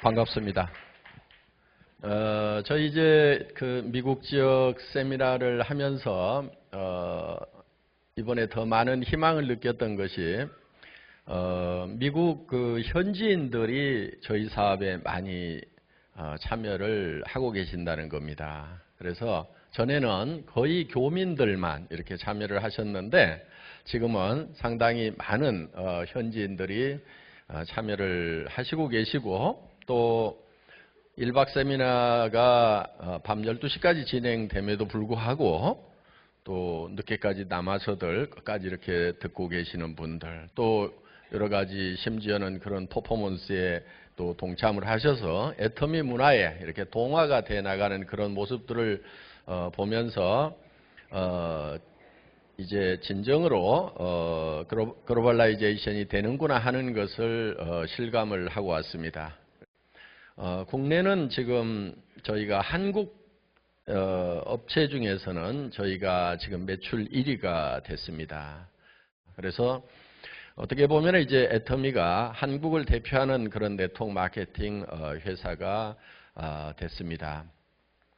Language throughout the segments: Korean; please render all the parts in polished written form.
반갑습니다. 저희 이제 그 미국 지역 세미나를 하면서 이번에 더 많은 희망을 느꼈던 것이 미국 그 현지인들이 저희 사업에 많이 참여를 하고 계신다는 겁니다. 그래서 전에는 거의 교민들만 이렇게 참여를 하셨는데 지금은 상당히 많은 현지인들이 참여를 하시고 계시고 또 1박 세미나가 밤 12시까지 진행됨에도 불구하고 또 늦게까지 남아서들 끝까지 이렇게 듣고 계시는 분들 또 여러 가지 심지어는 그런 퍼포먼스에 또 동참을 하셔서 애터미 문화에 이렇게 동화가 돼 나가는 그런 모습들을 보면서 이제 진정으로 글로벌라이제이션이 되는구나 하는 것을 실감을 하고 왔습니다. 국내는 지금 저희가 한국 업체 중에서는 저희가 지금 매출 1위가 됐습니다. 그래서 어떻게 보면 이제 애터미가 한국을 대표하는 그런 네트워크 마케팅 회사가 됐습니다.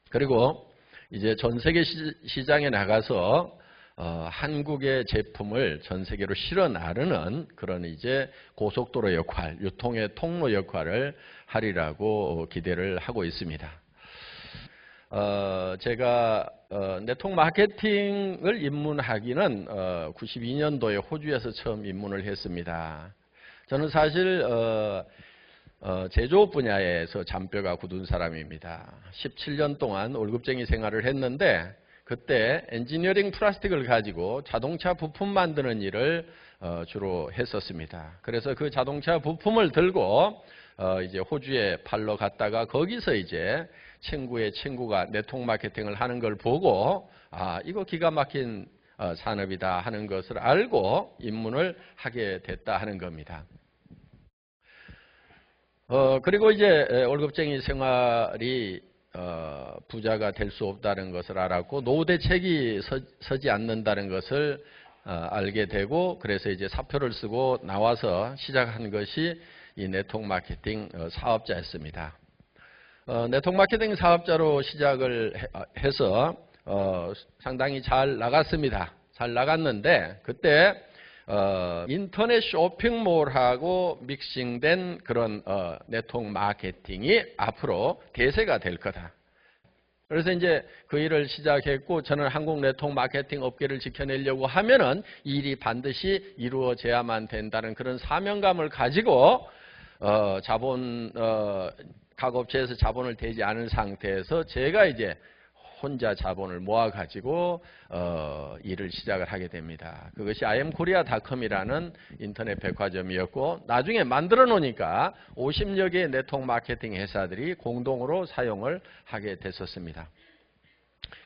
그리고 이제 전 세계 시장에 나가서 한국의 제품을 전 세계로 실어 나르는 그런 이제 고속도로 역할, 유통의 통로 역할을 하리라고 기대를 하고 있습니다. 제가 네트워크 마케팅을 입문하기는 92년도에 호주에서 처음 입문을 했습니다. 저는 사실 제조업 분야에서 잔뼈가 굳은 사람입니다. 17년 동안 월급쟁이 생활을 했는데 그때 엔지니어링 플라스틱을 가지고 자동차 부품 만드는 일을 주로 했었습니다. 그래서 그 자동차 부품을 들고 이제 호주에 팔러 갔다가 거기서 이제 친구의 친구가 네트워크 마케팅을 하는 걸 보고 이거 기가 막힌 산업이다 하는 것을 알고 입문을 하게 됐다 하는 겁니다. 그리고 이제 월급쟁이 생활이 부자가 될 수 없다는 것을 알았고 노후 대책이 서지 않는다는 것을 알게 되고 그래서 이제 사표를 쓰고 나와서 시작한 것이 이 네트워크 마케팅 사업자였습니다. 네트워크 마케팅 사업자로 시작을 해서 상당히 잘 나갔습니다. 잘 나갔는데 그때 인터넷 쇼핑몰하고 믹싱된 그런 네트워크 마케팅이 앞으로 대세가 될 거다. 그래서 이제 그 일을 시작했고 저는 한국 네트워크 마케팅 업계를 지켜내려고 하면은 이 일이 반드시 이루어져야만 된다는 그런 사명감을 가지고 각 업체에서 자본을 대지 않은 상태에서 제가 이제 혼자 자본을 모아가지고 일을 시작을 하게 됩니다. 그것이 imkorea.com이라는 인터넷 백화점이었고 나중에 만들어 놓으니까 50여 개의 네트워크 마케팅 회사들이 공동으로 사용을 하게 됐었습니다.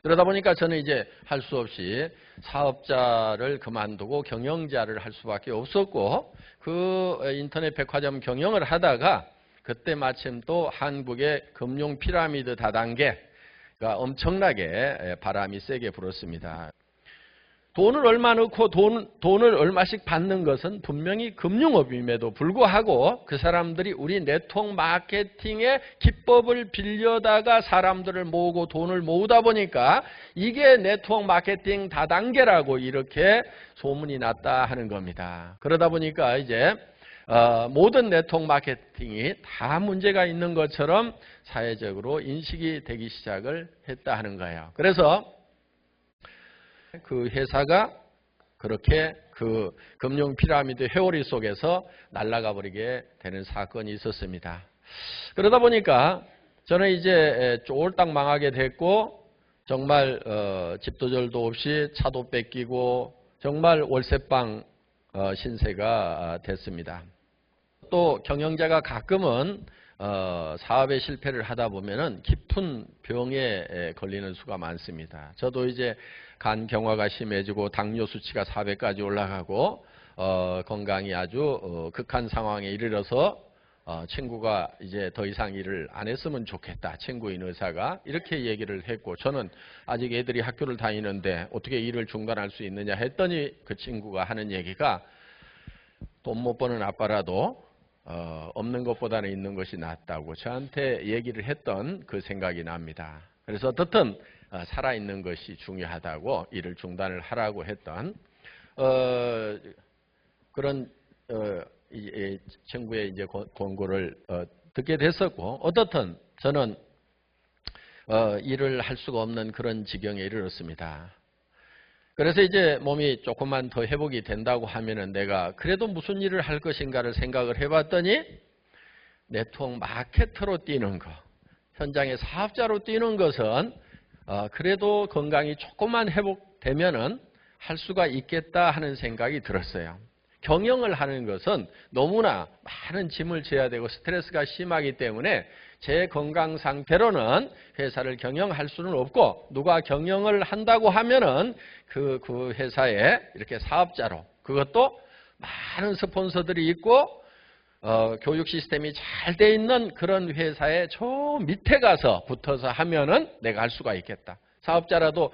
그러다 보니까 저는 이제 할 수 없이 사업자를 그만두고 경영자를 할 수밖에 없었고 그 인터넷 백화점 경영을 하다가 그때 마침 또 한국의 금융 피라미드 다단계가 엄청나게 바람이 세게 불었습니다. 돈을 얼마 넣고 돈을 얼마씩 받는 것은 분명히 금융업임에도 불구하고 그 사람들이 우리 네트워크 마케팅의 기법을 빌려다가 사람들을 모으고 돈을 모으다 보니까 이게 네트워크 마케팅 다단계라고 이렇게 소문이 났다 하는 겁니다. 그러다 보니까 이제 모든 네트워크 마케팅이 다 문제가 있는 것처럼 사회적으로 인식이 되기 시작을 했다 하는 거예요. 그래서 그 회사가 그렇게 그 금융 피라미드 회오리 속에서 날아가 버리게 되는 사건이 있었습니다. 그러다 보니까 저는 이제 쫄딱 망하게 됐고 정말 집도 절도 없이 차도 뺏기고 정말 월세방 신세가 됐습니다. 또 경영자가 가끔은 사업에 실패를 하다 보면은 깊은 병에 걸리는 수가 많습니다. 저도 이제 간경화가 심해지고 당뇨 수치가 400까지 올라가고 건강이 아주 극한 상황에 이르러서 친구가 이제 더 이상 일을 안 했으면 좋겠다. 친구인 의사가 이렇게 얘기를 했고 저는 아직 애들이 학교를 다니는데 어떻게 일을 중단할 수 있느냐 했더니 그 친구가 하는 얘기가 돈 못 버는 아빠라도 없는 것보다는 있는 것이 낫다고 저한테 얘기를 했던 그 생각이 납니다. 그래서 어떻든 살아있는 것이 중요하다고 일을 중단을 하라고 했던 그런 이 친구의 이제 권고를 듣게 됐었고, 어떻든 저는 일을 할 수가 없는 그런 지경에 이르렀습니다. 그래서 이제 몸이 조금만 더 회복이 된다고 하면은 내가 그래도 무슨 일을 할 것인가를 생각을 해봤더니 네트워크 마케터로 뛰는 거, 현장의 사업자로 뛰는 것은 그래도 건강이 조금만 회복되면은 할 수가 있겠다 하는 생각이 들었어요. 경영을 하는 것은 너무나 많은 짐을 져야 되고 스트레스가 심하기 때문에 제 건강 상태로는 회사를 경영할 수는 없고, 누가 경영을 한다고 하면은 그 회사에 이렇게 사업자로, 그것도 많은 스폰서들이 있고 교육 시스템이 잘 돼 있는 그런 회사에 저 밑에 가서 붙어서 하면은 내가 할 수가 있겠다. 사업자라도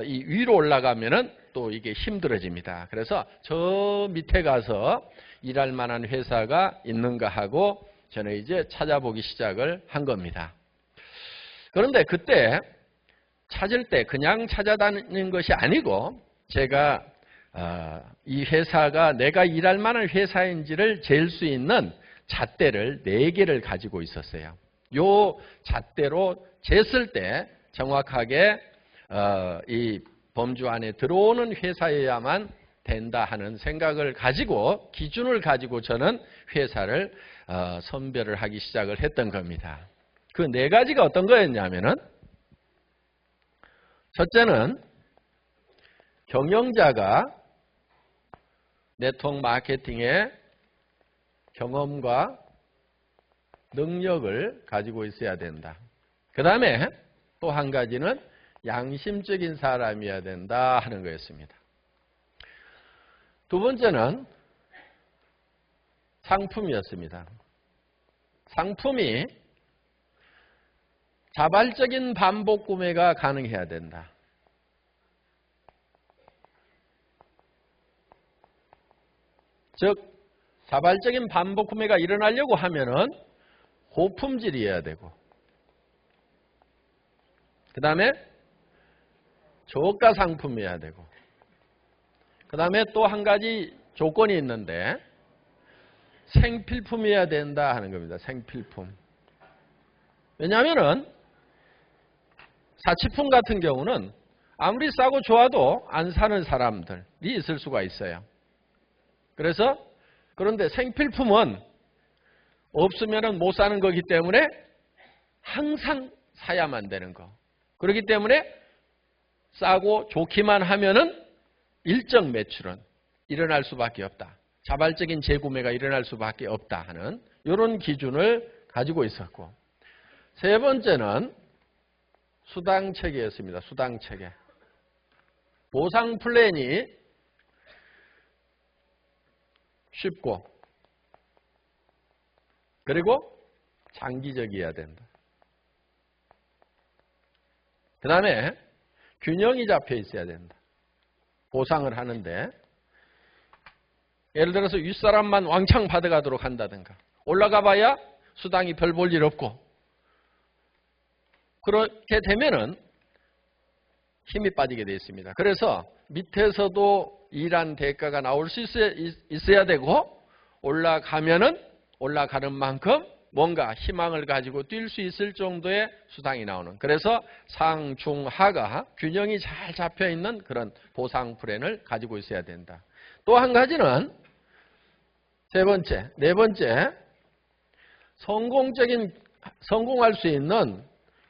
이 위로 올라가면은 또 이게 힘들어집니다. 그래서 저 밑에 가서 일할 만한 회사가 있는가 하고 저는 이제 찾아보기 시작을 한 겁니다. 그런데 그때 찾을 때 그냥 찾아다니는 것이 아니고 제가 이 회사가 내가 일할 만한 회사인지를 잴 수 있는 잣대를 4개를 가지고 있었어요. 요 잣대로 쟀을 때 정확하게 이 범주 안에 들어오는 회사여야만 된다 하는 생각을 가지고, 기준을 가지고 저는 회사를 선별을 하기 시작을 했던 겁니다. 그 4가지가 어떤 거였냐면은, 첫째는 경영자가 네트워크 마케팅의 경험과 능력을 가지고 있어야 된다. 그 다음에 또 한 가지는 양심적인 사람이어야 된다 하는 거였습니다. 두 번째는 상품이었습니다. 상품이 자발적인 반복 구매가 가능해야 된다. 즉 자발적인 반복 구매가 일어나려고 하면은 고품질이어야 되고, 그 다음에 저가 상품이어야 되고, 그 다음에 또 한 가지 조건이 있는데 생필품이어야 된다 하는 겁니다. 생필품. 왜냐하면은 사치품 같은 경우는 아무리 싸고 좋아도 안 사는 사람들이 있을 수가 있어요. 그래서 그런데 생필품은 없으면은 못 사는 거기 때문에 항상 사야만 되는 거. 그렇기 때문에 싸고 좋기만 하면은 일정 매출은 일어날 수밖에 없다. 자발적인 재구매가 일어날 수밖에 없다 하는 이런 기준을 가지고 있었고, 세 번째는 수당체계였습니다. 수당체계. 보상 플랜이 쉽고 그리고 장기적이어야 된다. 그 다음에 균형이 잡혀 있어야 된다. 보상을 하는데 예를 들어서 윗사람만 왕창 받아가도록 한다든가, 올라가 봐야 수당이 별 볼 일 없고, 그렇게 되면은 힘이 빠지게 되어 있습니다. 그래서 밑에서도 일한 대가가 나올 수 있어야 되고, 올라가면은 올라가는 만큼 뭔가 희망을 가지고 뛸 수 있을 정도의 수당이 나오는, 그래서 상, 중, 하가 균형이 잘 잡혀 있는 그런 보상 플랜을 가지고 있어야 된다. 또 한 가지는 네 번째, 성공할 수 있는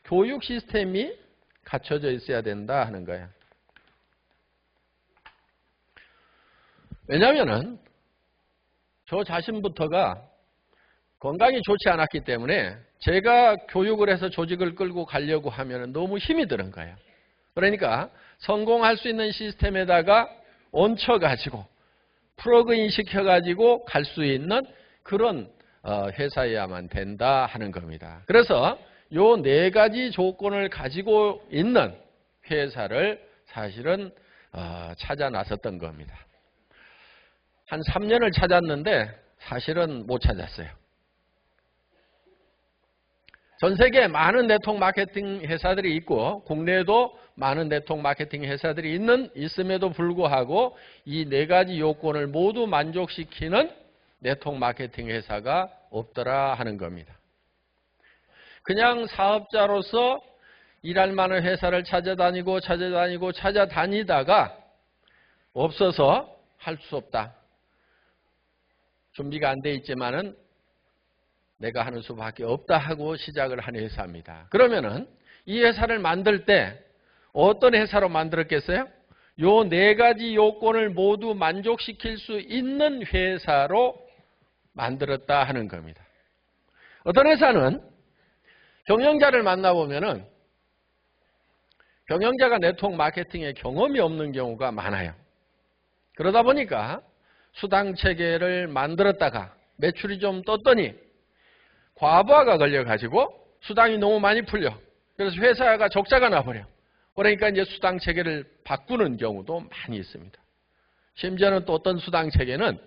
교육 시스템이 갖춰져 있어야 된다 하는 거예요. 왜냐하면은 저 자신부터가 건강이 좋지 않았기 때문에 제가 교육을 해서 조직을 끌고 가려고 하면 너무 힘이 드는 거예요. 그러니까 성공할 수 있는 시스템에다가 얹혀가지고 플러그인 시켜가지고 갈 수 있는 그런 회사여야만 된다 하는 겁니다. 그래서 요 4가지 조건을 가지고 있는 회사를 사실은 찾아 나섰던 겁니다. 한 3년을 찾았는데 사실은 못 찾았어요. 전 세계에 많은 네트워크 마케팅 회사들이 있고 국내에도 많은 네트워크 마케팅 회사들이 있음에도 불구하고 이 네 가지 요건을 모두 만족시키는 네트워크 마케팅 회사가 없더라 하는 겁니다. 그냥 사업자로서 일할 만한 회사를 찾아다니다가 없어서 할 수 없다. 준비가 안 돼 있지만은 내가 하는 수밖에 없다 하고 시작을 한 회사입니다. 그러면은 이 회사를 만들 때 어떤 회사로 만들었겠어요? 요 네 가지 요건을 모두 만족시킬 수 있는 회사로 만들었다 하는 겁니다. 어떤 회사는 경영자를 만나보면은 경영자가 네트워크 마케팅에 경험이 없는 경우가 많아요. 그러다 보니까 수당 체계를 만들었다가 매출이 좀 떴더니 과부하가 걸려가지고 수당이 너무 많이 풀려. 그래서 회사가 적자가 나버려. 그러니까 이제 수당 체계를 바꾸는 경우도 많이 있습니다. 심지어는 또 어떤 수당 체계는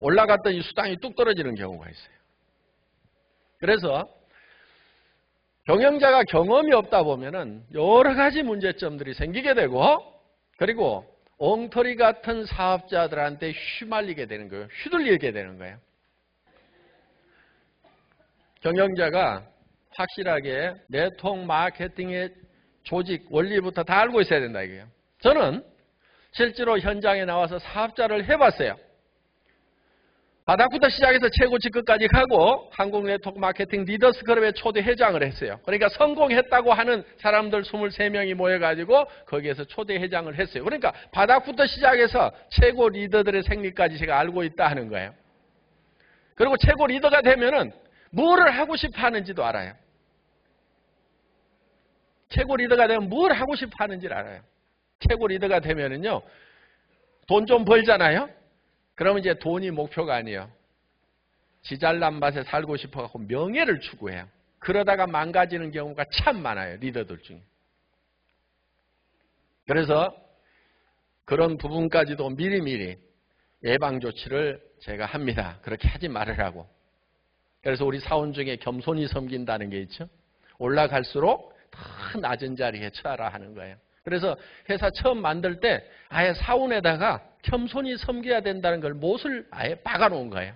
올라갔더니 수당이 뚝 떨어지는 경우가 있어요. 그래서 경영자가 경험이 없다 보면은 여러 가지 문제점들이 생기게 되고 그리고 엉터리 같은 사업자들한테 휘말리게 되는 거예요. 휘둘리게 되는 거예요. 경영자가 확실하게 네트워크 마케팅의 조직, 원리부터 다 알고 있어야 된다 이거예요. 저는 실제로 현장에 나와서 사업자를 해봤어요. 바닥부터 시작해서 최고 직급까지 가고 한국 네트워크 마케팅 리더스 클럽의 초대 회장을 했어요. 그러니까 성공했다고 하는 사람들 23명이 모여가지고 거기에서 초대 회장을 했어요. 그러니까 바닥부터 시작해서 최고 리더들의 생리까지 제가 알고 있다 하는 거예요. 그리고 최고 리더가 되면은 뭐를 하고 싶어 하는지도 알아요. 최고 리더가 되면 뭘 하고 싶어 하는지를 알아요. 최고 리더가 되면은요, 돈 좀 벌잖아요? 그러면 이제 돈이 목표가 아니에요. 지 잘난 맛에 살고 싶어 갖고 명예를 추구해요. 그러다가 망가지는 경우가 참 많아요. 리더들 중에. 그래서 그런 부분까지도 미리미리 예방 조치를 제가 합니다. 그렇게 하지 말으라고. 그래서 우리 사원 중에 겸손히 섬긴다는 게 있죠. 올라갈수록 더 낮은 자리에 처하라 하는 거예요. 그래서 회사 처음 만들 때 아예 사원에다가 겸손히 섬겨야 된다는 걸 못을 아예 박아놓은 거예요.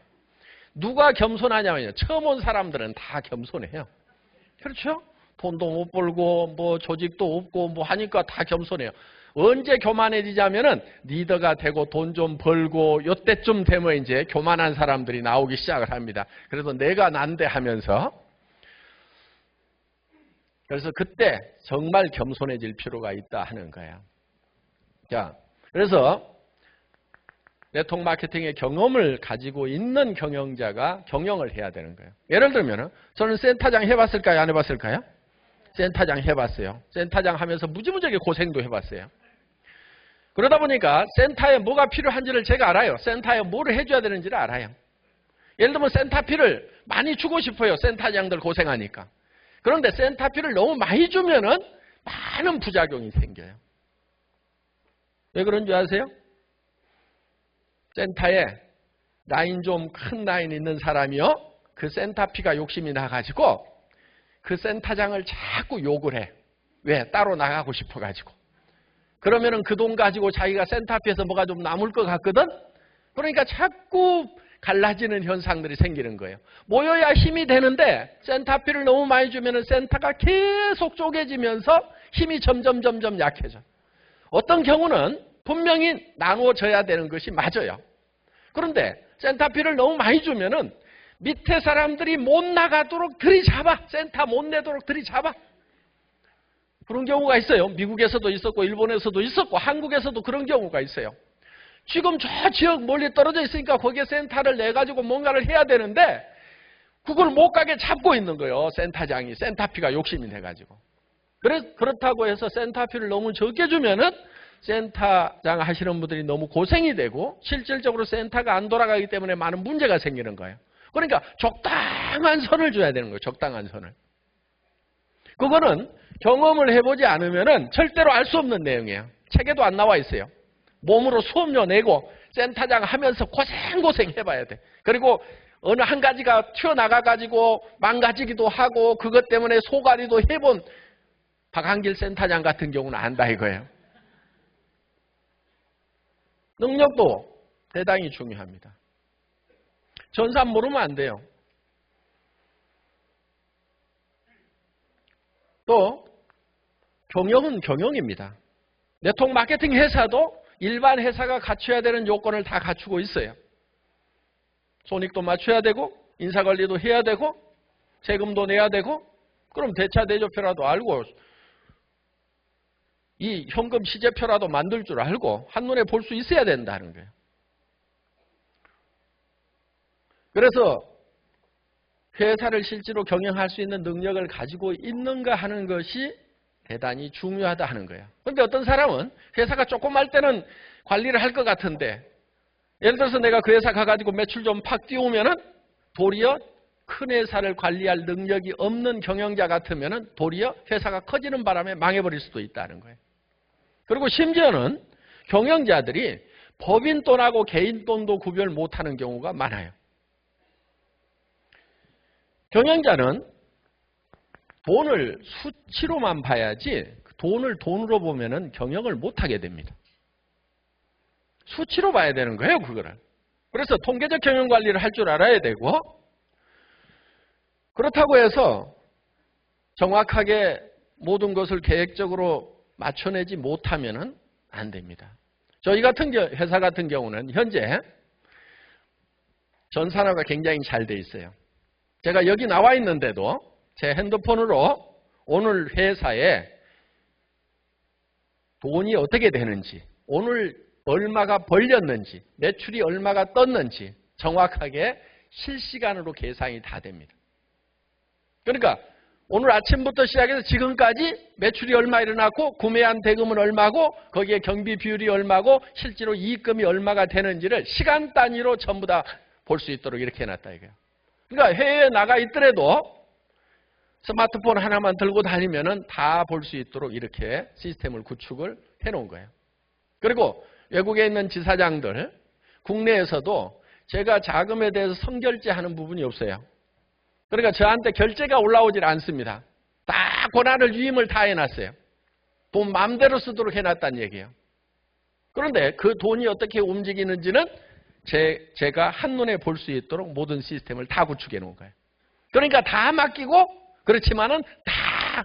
누가 겸손하냐면요. 처음 온 사람들은 다 겸손해요. 그렇죠? 돈도 못 벌고 뭐 조직도 없고 뭐 하니까 다 겸손해요. 언제 교만해지자면은 리더가 되고 돈 좀 벌고 요때쯤 되면 이제 교만한 사람들이 나오기 시작을 합니다. 그래서 내가 난데 하면서 그래서 그때 정말 겸손해질 필요가 있다 하는 거예요. 자, 그래서 네트워크 마케팅의 경험을 가지고 있는 경영자가 경영을 해야 되는 거예요. 예를 들면 저는 센터장 해봤을까요? 안 해봤을까요? 센터장 해봤어요. 센터장 하면서 무지무지하게 고생도 해봤어요. 그러다 보니까 센터에 뭐가 필요한지를 제가 알아요. 센터에 뭐를 해줘야 되는지를 알아요. 예를 들면 센터피를 많이 주고 싶어요. 센터장들 고생하니까. 그런데 센터피를 너무 많이 주면은 많은 부작용이 생겨요. 왜 그런 줄 아세요? 센터에 라인 좀 큰 라인 있는 사람이요. 그 센터피가 욕심이 나가지고 그 센터장을 자꾸 욕을 해. 왜? 따로 나가고 싶어가지고. 그러면은 그 돈 가지고 자기가 센터피에서 뭐가 좀 남을 것 같거든? 그러니까 자꾸 갈라지는 현상들이 생기는 거예요. 모여야 힘이 되는데 센터피를 너무 많이 주면은 센터가 계속 쪼개지면서 힘이 점점 약해져. 어떤 경우는 분명히 나누어져야 되는 것이 맞아요. 그런데 센터피를 너무 많이 주면은 밑에 사람들이 못 나가도록 들이잡아. 센터 못 내도록 들이잡아. 그런 경우가 있어요. 미국에서도 있었고 일본에서도 있었고 한국에서도 그런 경우가 있어요. 지금 저 지역 멀리 떨어져 있으니까 거기에 센터를 내가지고 뭔가를 해야 되는데 그걸 못 가게 잡고 있는 거예요. 센터장이. 센터피가 욕심이 돼가지고. 그렇다고 해서 센터피를 너무 적게 주면은 센터장 하시는 분들이 너무 고생이 되고 실질적으로 센터가 안 돌아가기 때문에 많은 문제가 생기는 거예요. 그러니까 적당한 선을 줘야 되는 거예요. 적당한 선을. 그거는 경험을 해보지 않으면은 절대로 알 수 없는 내용이에요. 책에도 안 나와 있어요. 몸으로 수업료 내고 센터장 하면서 고생 해봐야 돼. 그리고 어느 한 가지가 튀어나가가지고 망가지기도 하고 그것 때문에 소가리도 해본 박한길 센터장 같은 경우는 안다 이거예요. 능력도 대단히 중요합니다. 전산 모르면 안 돼요. 또 경영은 경영입니다. 네트워크 마케팅 회사도 일반 회사가 갖춰야 되는 요건을 다 갖추고 있어요. 손익도 맞춰야 되고 인사관리도 해야 되고 세금도 내야 되고 그럼 대차대조표라도 알고 이 현금 시제표라도 만들 줄 알고 한눈에 볼 수 있어야 된다는 거예요. 그래서 회사를 실제로 경영할 수 있는 능력을 가지고 있는가 하는 것이 대단히 중요하다 하는 거예요. 그런데 어떤 사람은 회사가 조그말 때는 관리를 할 것 같은데 예를 들어서 내가 그 회사 가가지고 매출 좀 팍 띄우면은 도리어 큰 회사를 관리할 능력이 없는 경영자 같으면은 도리어 회사가 커지는 바람에 망해버릴 수도 있다는 거예요. 그리고 심지어는 경영자들이 법인 돈하고 개인 돈도 구별 못하는 경우가 많아요. 경영자는 돈을 수치로만 봐야지 돈을 돈으로 보면은 경영을 못하게 됩니다. 수치로 봐야 되는 거예요, 그거를. 그래서 통계적 경영 관리를 할 줄 알아야 되고 그렇다고 해서 정확하게 모든 것을 계획적으로 맞춰내지 못하면은 안 됩니다. 저희 같은 회사 같은 경우는 현재 전산화가 굉장히 잘 돼 있어요. 제가 여기 나와 있는데도 제 핸드폰으로 오늘 회사에 돈이 어떻게 되는지, 오늘 얼마가 벌렸는지, 매출이 얼마가 떴는지 정확하게 실시간으로 계산이 다 됩니다. 그러니까 오늘 아침부터 시작해서 지금까지 매출이 얼마 일어났고 구매한 대금은 얼마고 거기에 경비 비율이 얼마고 실제로 이익금이 얼마가 되는지를 시간 단위로 전부 다 볼 수 있도록 이렇게 해놨다 이거예요. 그러니까 해외에 나가 있더라도 스마트폰 하나만 들고 다니면은 다 볼 수 있도록 이렇게 시스템을 구축을 해놓은 거예요. 그리고 외국에 있는 지사장들, 국내에서도 제가 자금에 대해서 선결제하는 부분이 없어요. 그러니까 저한테 결제가 올라오질 않습니다. 다 권한을 위임을 다 해놨어요. 돈 마음대로 쓰도록 해놨다는 얘기예요. 그런데 그 돈이 어떻게 움직이는지는 제가 한눈에 볼 수 있도록 모든 시스템을 다 구축해 놓은 거예요. 그러니까 다 맡기고 그렇지만은 다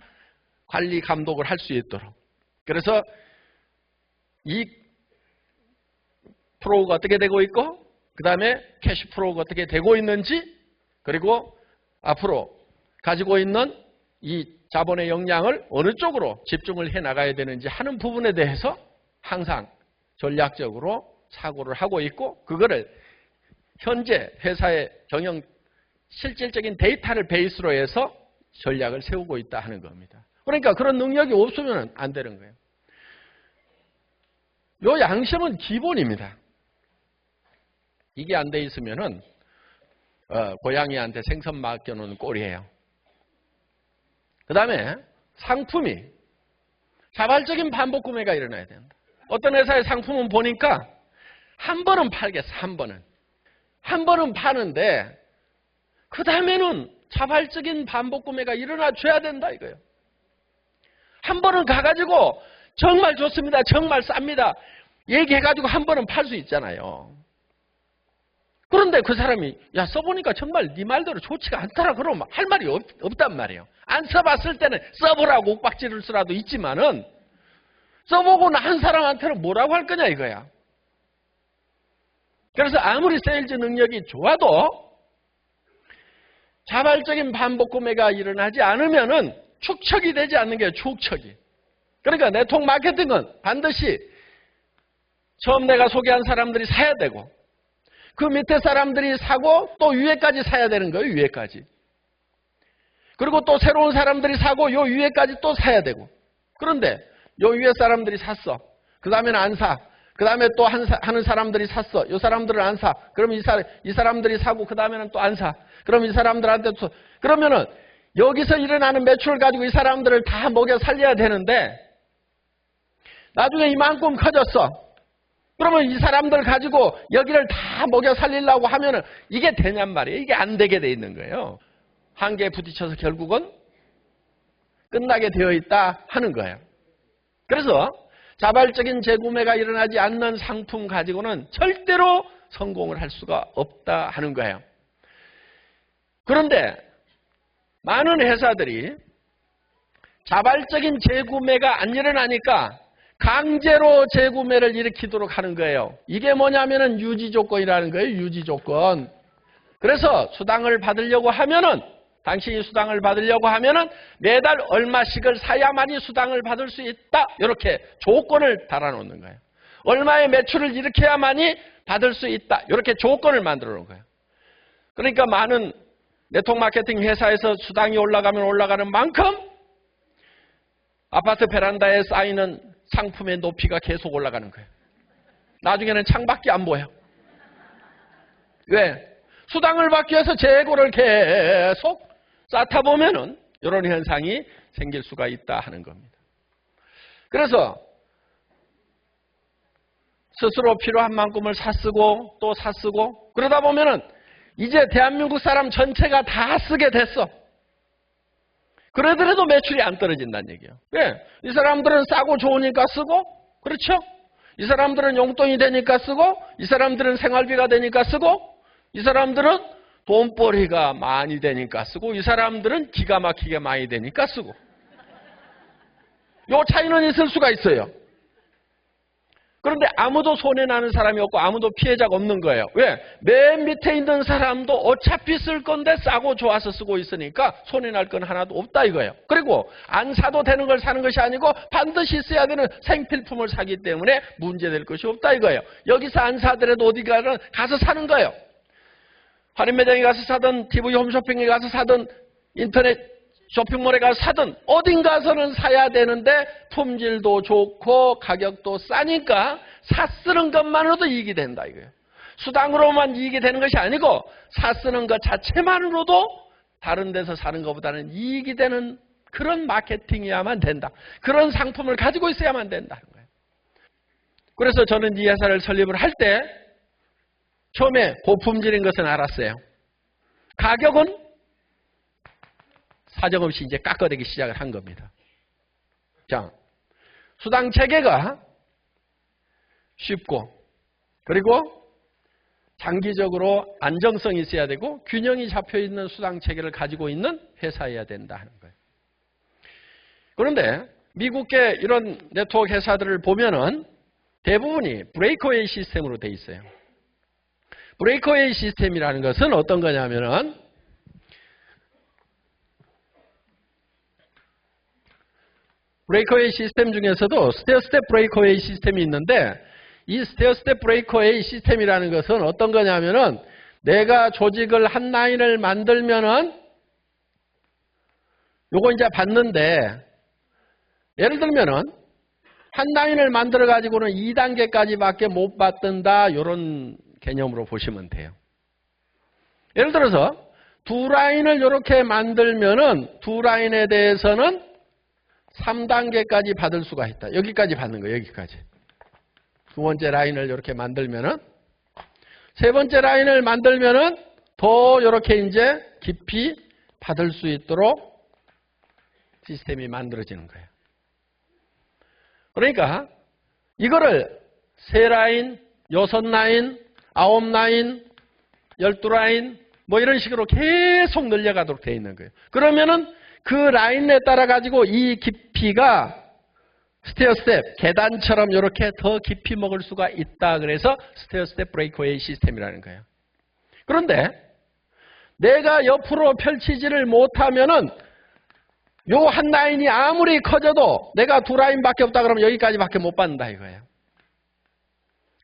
관리 감독을 할 수 있도록. 그래서 이 프로가 어떻게 되고 있고 그 다음에 캐시 프로가 어떻게 되고 있는지 그리고 앞으로 가지고 있는 이 자본의 역량을 어느 쪽으로 집중을 해 나가야 되는지 하는 부분에 대해서 항상 전략적으로 사고를 하고 있고 그거를 현재 회사의 경영 실질적인 데이터를 베이스로 해서 전략을 세우고 있다 하는 겁니다. 그러니까 그런 능력이 없으면 안 되는 거예요. 요 양심은 기본입니다. 이게 안 돼 있으면은 고양이한테 생선 맡겨놓은 꼴이에요. 그 다음에 상품이 자발적인 반복 구매가 일어나야 된다. 어떤 회사의 상품은 보니까 한 번은 팔겠어. 한 번은 파는데 그 다음에는 자발적인 반복 구매가 일어나 줘야 된다 이거예요. 한 번은 가가지고 정말 좋습니다. 정말 쌉니다. 얘기해가지고 한 번은 팔 수 있잖아요. 그런데 그 사람이 야 써보니까 정말 네 말대로 좋지가 않더라 그러면 할 말이 없단 말이에요. 안 써봤을 때는 써보라고 옥박지를 쓰라도 있지만은 써보고 난 사람한테는 뭐라고 할 거냐 이거야. 그래서 아무리 세일즈 능력이 좋아도 자발적인 반복 구매가 일어나지 않으면은 축척이 되지 않는 게 축척이. 그러니까 네트워크 마케팅은 반드시 처음 내가 소개한 사람들이 사야 되고 그 밑에 사람들이 사고 또 위에까지 사야 되는 거예요. 위에까지. 그리고 또 새로운 사람들이 사고 요 위에까지 또 사야 되고 그런데 요 위에 사람들이 샀어. 그 다음에는 안 사. 그 다음에 또 하는 사람들이 샀어. 요 사람들은 안 사. 그럼 이 사람들이 사고 그 다음에는 또 안 사. 그럼 이 사람들한테 또 그러면은 여기서 일어나는 매출을 가지고 이 사람들을 다 먹여 살려야 되는데 나중에 이만큼 커졌어. 그러면 이 사람들 가지고 여기를 다 먹여 살리려고 하면은 이게 되냔 말이에요. 이게 안 되게 돼 있는 거예요. 한계에 부딪혀서 결국은 끝나게 되어 있다 하는 거예요. 그래서 자발적인 재구매가 일어나지 않는 상품 가지고는 절대로 성공을 할 수가 없다 하는 거예요. 그런데 많은 회사들이 자발적인 재구매가 안 일어나니까 강제로 재구매를 일으키도록 하는 거예요. 이게 뭐냐면은 유지조건이라는 거예요. 유지조건. 그래서 수당을 받으려고 하면은, 당신이 수당을 받으려고 하면은 매달 얼마씩을 사야만이 수당을 받을 수 있다. 이렇게 조건을 달아놓는 거예요. 얼마의 매출을 일으켜야만이 받을 수 있다. 이렇게 조건을 만들어 놓은 거예요. 그러니까 많은 네트워크 마케팅 회사에서 수당이 올라가면 올라가는 만큼 아파트 베란다에 쌓이는 상품의 높이가 계속 올라가는 거예요. 나중에는 창밖에 안 보여. 왜? 수당을 받기 위해서 재고를 계속 쌓다 보면은 이런 현상이 생길 수가 있다 하는 겁니다. 그래서 스스로 필요한 만큼을 샀쓰고 또 샀쓰고 그러다 보면은 이제 대한민국 사람 전체가 다 쓰게 됐어. 그러더라도 매출이 안 떨어진다는 얘기예요. 왜? 이 사람들은 싸고 좋으니까 쓰고, 그렇죠? 이 사람들은 용돈이 되니까 쓰고, 이 사람들은 생활비가 되니까 쓰고, 이 사람들은 돈벌이가 많이 되니까 쓰고, 이 사람들은 기가 막히게 많이 되니까 쓰고. 요 차이는 있을 수가 있어요. 그런데 아무도 손해나는 사람이 없고 아무도 피해자가 없는 거예요. 왜? 맨 밑에 있는 사람도 어차피 쓸 건데 싸고 좋아서 쓰고 있으니까 손해날 건 하나도 없다 이거예요. 그리고 안 사도 되는 걸 사는 것이 아니고 반드시 써야 되는 생필품을 사기 때문에 문제될 것이 없다 이거예요. 여기서 안 사더라도 어디 가서 사는 거예요. 할인 매장에 가서 사든 TV 홈쇼핑에 가서 사든 인터넷 쇼핑몰에 가서 사든 어딘가서는 사야 되는데 품질도 좋고 가격도 싸니까 사쓰는 것만으로도 이익이 된다 이거예요. 수당으로만 이익이 되는 것이 아니고 사쓰는 것 자체만으로도 다른 데서 사는 것보다는 이익이 되는 그런 마케팅이야만 된다. 그런 상품을 가지고 있어야만 된다는 거예요. 그래서 저는 이 회사를 설립을 할 때 처음에 고품질인 것은 알았어요. 가격은 사정없이 이제 깎아대기 시작을 한 겁니다. 자, 수당 체계가 쉽고 그리고 장기적으로 안정성이 있어야 되고 균형이 잡혀있는 수당 체계를 가지고 있는 회사여야 된다 하는 거예요. 그런데 미국의 이런 네트워크 회사들을 보면은 대부분이 브레이크웨이 시스템으로 돼 있어요. 브레이크웨이 시스템이라는 것은 어떤 거냐면은 브레이크웨이 시스템 중에서도 스테어스텝 브레이크웨이 시스템이 있는데 이 스테어스텝 브레이크웨이 시스템이라는 것은 어떤 거냐면은 내가 조직을 한 라인을 만들면은 요거 이제 받는데 예를 들면은 한 라인을 만들어 가지고는 2단계까지밖에 못 받든다 이런 개념으로 보시면 돼요. 예를 들어서 두 라인을 이렇게 만들면은 두 라인에 대해서는 3단계까지 받을 수가 있다. 여기까지 받는 거예요. 여기까지. 두 번째 라인을 이렇게 만들면은 세 번째 라인을 만들면은 더 이렇게 이제 깊이 받을 수 있도록 시스템이 만들어지는 거예요. 그러니까 이거를 3라인, 6라인, 9라인, 12라인 뭐 이런 식으로 계속 늘려가도록 되어 있는 거예요. 그러면은 그 라인에 따라 가지고 이 깊이가 스테어스텝, 계단처럼 이렇게 더 깊이 먹을 수가 있다. 그래서 스테어스텝 브레이크웨이 시스템이라는 거예요. 그런데 내가 옆으로 펼치지를 못하면은 요 한 라인이 아무리 커져도 내가 두 라인밖에 없다 그러면 여기까지밖에 못 받는다 이거예요.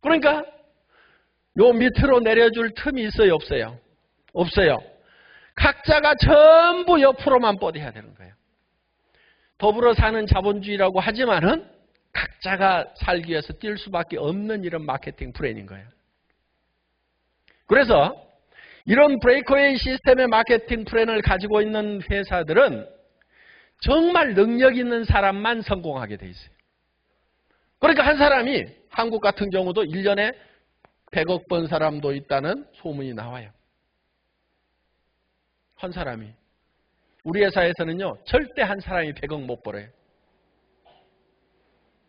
그러니까 요 밑으로 내려줄 틈이 있어요, 없어요? 없어요. 각자가 전부 옆으로만 뻗어야 되는 거예요. 더불어 사는 자본주의라고 하지만은 각자가 살기 위해서 뛸 수밖에 없는 이런 마케팅 플랜인 거예요. 그래서 이런 브레이크웨이 시스템의 마케팅 플랜을 가지고 있는 회사들은 정말 능력 있는 사람만 성공하게 돼 있어요. 그러니까 한 사람이 한국 같은 경우도 1년에 100억 번 사람도 있다는 소문이 나와요. 한 사람이. 우리 회사에서는요, 절대 한 사람이 100억 못 벌어요.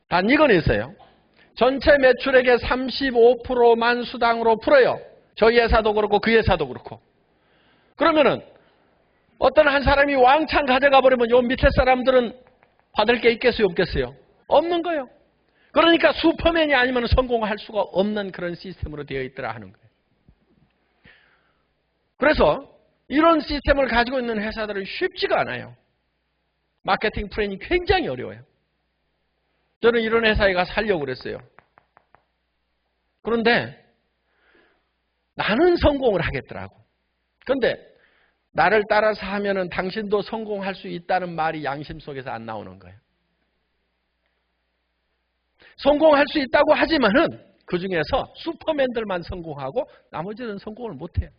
단 이건 있어요. 전체 매출액의 35%만 수당으로 풀어요. 저희 회사도 그렇고 그 회사도 그렇고. 그러면은 어떤 한 사람이 왕창 가져가 버리면 요 밑에 사람들은 받을 게 있겠어요, 없겠어요? 없는 거예요. 그러니까 슈퍼맨이 아니면 성공할 수가 없는 그런 시스템으로 되어 있더라 하는 거예요. 그래서 이런 시스템을 가지고 있는 회사들은 쉽지가 않아요. 마케팅 플랜이 굉장히 어려워요. 저는 이런 회사에 가서 하려고 그랬어요. 그런데 나는 성공을 하겠더라고. 그런데 나를 따라서 하면은 당신도 성공할 수 있다는 말이 양심 속에서 안 나오는 거예요. 성공할 수 있다고 하지만은 그 중에서 슈퍼맨들만 성공하고 나머지는 성공을 못해요.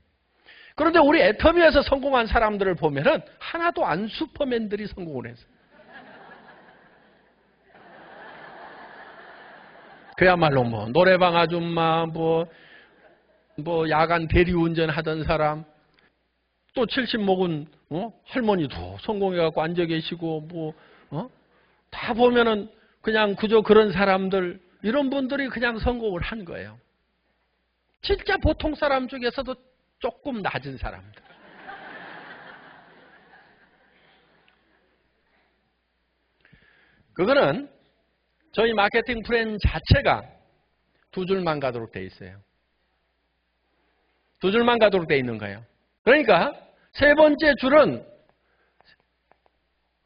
그런데 우리 애터미에서 성공한 사람들을 보면은 하나도 안 슈퍼맨들이 성공을 했어요. 그야말로 뭐 노래방 아줌마, 뭐 야간 대리운전 하던 사람, 또 70 먹은 할머니도 성공해갖고 앉아 계시고 다 보면은 그냥 그저 그런 사람들, 이런 분들이 그냥 성공을 한 거예요. 진짜 보통 사람 중에서도 조금 낮은 사람들. 그거는 저희 마케팅 플랜 자체가 두 줄만 가도록 돼 있어요. 두 줄만 가도록 돼 있는 거예요. 그러니까 세 번째 줄은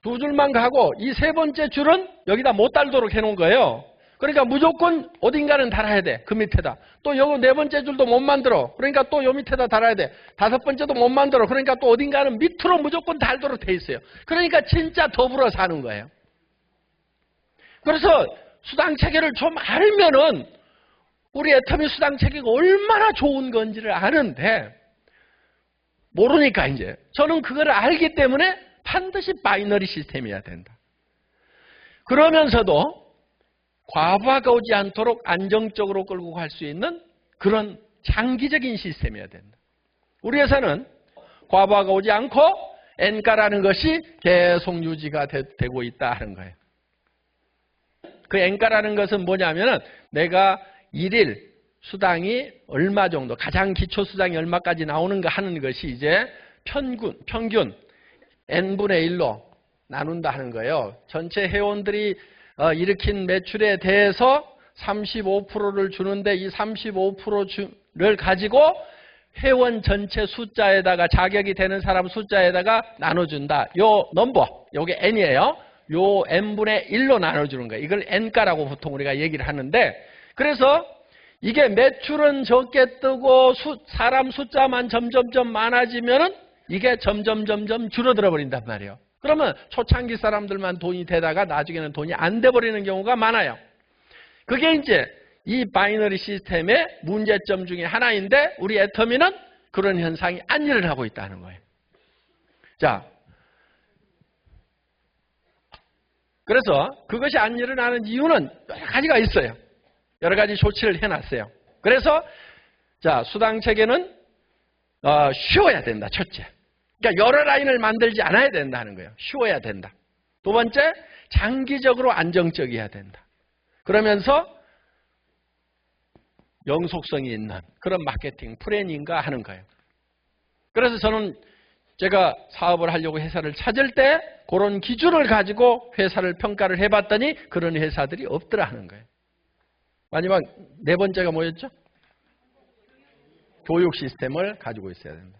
두 줄만 가고 이 세 번째 줄은 여기다 못 달도록 해놓은 거예요. 그러니까 무조건 어딘가는 달아야 돼. 그 밑에다. 또 여기 네 번째 줄도 못 만들어. 그러니까 또 요 밑에다 달아야 돼. 다섯 번째도 못 만들어. 그러니까 또 어딘가는 밑으로 무조건 달도록 돼 있어요. 그러니까 진짜 더불어 사는 거예요. 그래서 수당 체계를 좀 알면은 우리 애터미 수당 체계가 얼마나 좋은 건지를 아는데 모르니까 이제 저는 그걸 알기 때문에 반드시 바이너리 시스템이어야 된다. 그러면서도 과부하가 오지 않도록 안정적으로 끌고 갈 수 있는 그런 장기적인 시스템이어야 된다. 우리 회사는 과부하가 오지 않고 N가라는 것이 계속 유지가 되고 있다 하는 거예요. 그 N가라는 것은 뭐냐면은 내가 일일 수당이 얼마 정도, 가장 기초 수당이 얼마까지 나오는가 하는 것이 이제 평균 N분의 1로 나눈다 하는 거예요. 전체 회원들이 일으킨 매출에 대해서 35%를 주는데 이 35%를 가지고 회원 전체 숫자에다가 자격이 되는 사람 숫자에다가 나눠준다. 요 넘버, 요게 N이에요. 요 N분의 1로 나눠주는 거예요. 이걸 N가라고 보통 우리가 얘기를 하는데, 그래서 이게 매출은 적게 뜨고 사람 숫자만 점점점 많아지면은 이게 점점 줄어들어 버린단 말이에요. 그러면 초창기 사람들만 돈이 되다가 나중에는 돈이 안 돼 버리는 경우가 많아요. 그게 이제 이 바이너리 시스템의 문제점 중에 하나인데 우리 애터미는 그런 현상이 안 일어나고 있다는 거예요. 자, 그래서 그것이 안 일어나는 이유는 여러 가지가 있어요. 여러 가지 조치를 해놨어요. 그래서 자, 수당 체계는 쉬워야 된다. 첫째. 그러니까 여러 라인을 만들지 않아야 된다는 거예요. 쉬워야 된다. 두 번째, 장기적으로 안정적이어야 된다. 그러면서 영속성이 있는 그런 마케팅 플래닝가 하는 거예요. 그래서 저는 제가 사업을 하려고 회사를 찾을 때 그런 기준을 가지고 회사를 평가를 해봤더니 그런 회사들이 없더라 하는 거예요. 마지막 네 번째가 뭐였죠? 교육 시스템을 가지고 있어야 된다.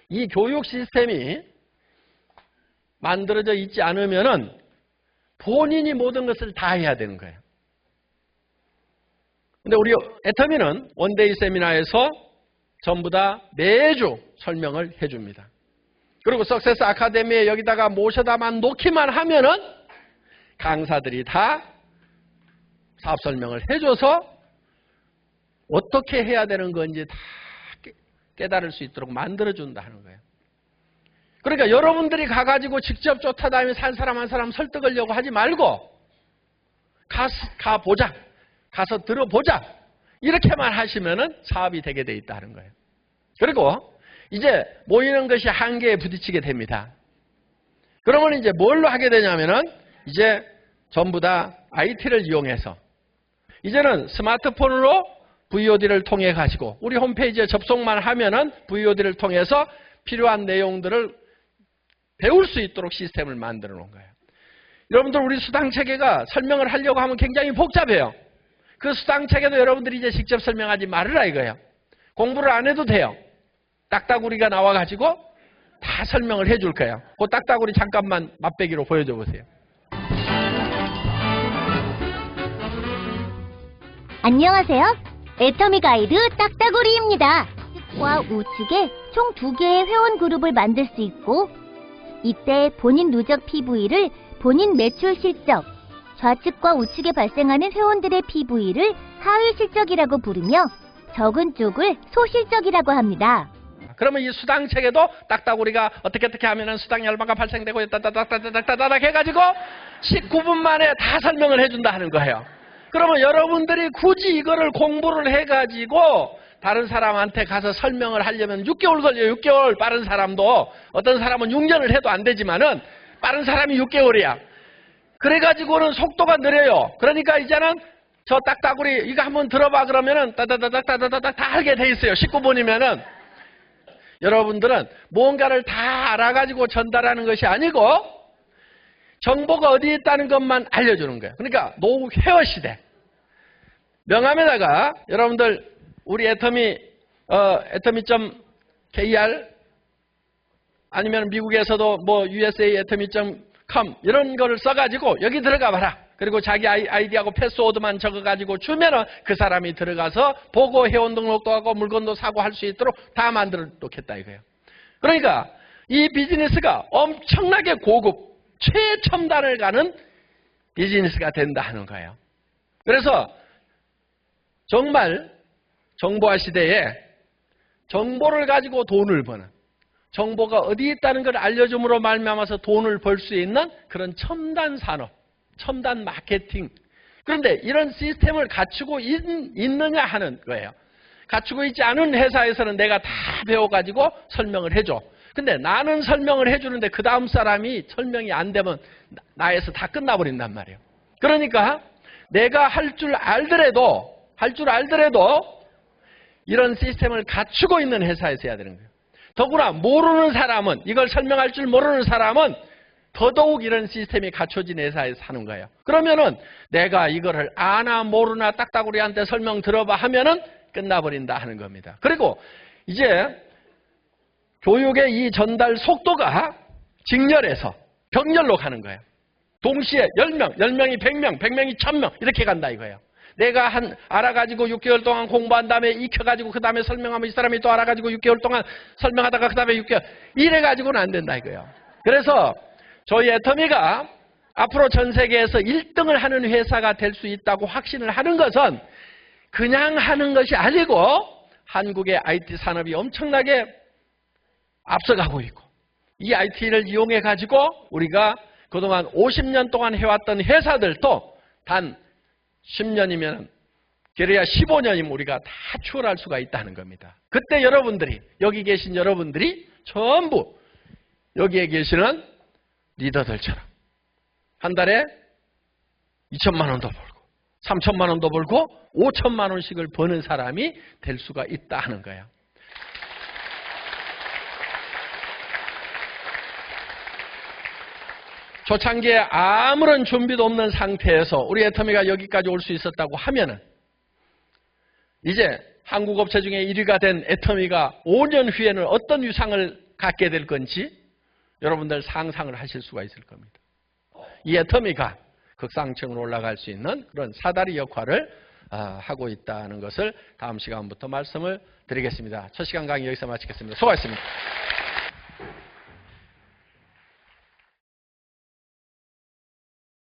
이 교육 시스템이 만들어져 있지 않으면은 본인이 모든 것을 다 해야 되는 거예요. 근데 우리 애터미는 원데이 세미나에서 전부 다 매주 설명을 해줍니다. 그리고 석세스 아카데미에 여기다가 모셔다만 놓기만 하면은 강사들이 다 사업 설명을 해줘서 어떻게 해야 되는 건지 다 깨달을 수 있도록 만들어준다 하는 거예요. 그러니까 여러분들이 가가지고 직접 쫓아다니며 한 사람 한 사람 설득하려고 하지 말고 가보자. 가서 들어보자. 이렇게만 하시면은 사업이 되게 돼 있다는 거예요. 그리고 이제 모이는 것이 한계에 부딪히게 됩니다. 그러면 이제 뭘로 하게 되냐면은 이제 전부 다 IT를 이용해서 이제는 스마트폰으로 VOD를 통해 가지고 우리 홈페이지에 접속만 하면은 VOD를 통해서 필요한 내용들을 배울 수 있도록 시스템을 만들어 놓은 거예요. 여러분들 우리 수당체계가 설명을 하려고 하면 굉장히 복잡해요. 그 수당체계도 여러분들이 이제 직접 설명하지 말으라 이거예요. 공부를 안 해도 돼요. 딱따구리가 나와가지고 다 설명을 해줄 거예요. 그 딱따구리 잠깐만 맛배기로 보여줘 보세요. 안녕하세요. 애터미 가이드 딱따구리입니다. 측과 우측에 총 2개의 회원 그룹을 만들 수 있고 이때 본인 누적 PV를 본인 매출 실적, 좌측과 우측에 발생하는 회원들의 PV를 하위 실적이라고 부르며 적은 쪽을 소실적이라고 합니다. 그러면 이 수당 체계도 딱따구리가 어떻게 하면은 수당이 얼마가 발생되고 따다닥 해가지고 19분 만에 다 설명을 해준다 하는 거예요. 그러면 여러분들이 굳이 이거를 공부를 해가지고 다른 사람한테 가서 설명을 하려면 6개월 걸려요. 6개월. 빠른 사람도. 어떤 사람은 6년을 해도 안 되지만은 빠른 사람이 6개월이야. 그래가지고는 속도가 느려요. 그러니까 이제는 저 딱따구리 이거 한번 들어봐 그러면은 따다다닥 다 알게 돼 있어요. 19분이면은. 여러분들은 뭔가를 다 알아가지고 전달하는 것이 아니고 정보가 어디에 있다는 것만 알려주는 거예요. 그러니까 노후 회화 시대. 명함에다가 여러분들 우리 atomy.kr 아니면 미국에서도 뭐 USA atomy.com 이런 거를 써가지고 여기 들어가 봐라. 그리고 자기 아이디하고 패스워드만 적어가지고 주면은 그 사람이 들어가서 보고 회원 등록도 하고 물건도 사고 할 수 있도록 다 만들어 놓겠다 이거예요. 그러니까 이 비즈니스가 엄청나게 고급 최첨단을 가는 비즈니스가 된다 하는 거예요. 그래서 정말 정보화 시대에 정보를 가지고 돈을 버는 정보가 어디 있다는 걸 알려줌으로 말미암아서 돈을 벌 수 있는 그런 첨단 산업, 첨단 마케팅. 그런데 이런 시스템을 갖추고 있느냐 하는 거예요. 갖추고 있지 않은 회사에서는 내가 다 배워가지고 설명을 해줘. 근데 나는 설명을 해주는데 그 다음 사람이 설명이 안 되면 나에서 다 끝나버린단 말이에요. 그러니까 내가 할 줄 알더라도 이런 시스템을 갖추고 있는 회사에서 해야 되는 거예요. 더구나 모르는 사람은, 이걸 설명할 줄 모르는 사람은 더더욱 이런 시스템이 갖춰진 회사에서 하는 거예요. 그러면은 내가 이거를 아나 모르나 딱따구리한테 설명 들어봐 하면은 끝나버린다 하는 겁니다. 그리고 이제 교육의 이 전달 속도가 직렬해서 병렬로 가는 거예요. 동시에 10명, 10명이 100명, 100명이 1000명 이렇게 간다 이거예요. 내가 알아가지고 6개월 동안 공부한 다음에 익혀가지고 그 다음에 설명하면 이 사람이 또 알아가지고 6개월 동안 설명하다가 그 다음에 6개월 이래가지고는 안 된다 이거예요. 그래서 저희 애터미가 앞으로 전 세계에서 1등을 하는 회사가 될 수 있다고 확신을 하는 것은 그냥 하는 것이 아니고 한국의 IT 산업이 엄청나게 앞서가고 있고 이 IT를 이용해 가지고 우리가 그동안 50년 동안 해왔던 회사들도 단 10년이면 그래야 15년이면 우리가 다 추월할 수가 있다는 겁니다. 그때 여러분들이 여기 계신 여러분들이 전부 여기에 계시는 리더들처럼 한 달에 2천만 원도 벌고 3천만 원도 벌고 5천만 원씩을 버는 사람이 될 수가 있다 하는 거예요. 초창기에 아무런 준비도 없는 상태에서 우리 애터미가 여기까지 올 수 있었다고 하면은 이제 한국 업체 중에 1위가 된 애터미가 5년 후에는 어떤 위상을 갖게 될 건지 여러분들 상상을 하실 수가 있을 겁니다. 이 애터미가 극상층으로 올라갈 수 있는 그런 사다리 역할을 하고 있다는 것을 다음 시간부터 말씀을 드리겠습니다. 첫 시간 강의 여기서 마치겠습니다. 수고하셨습니다.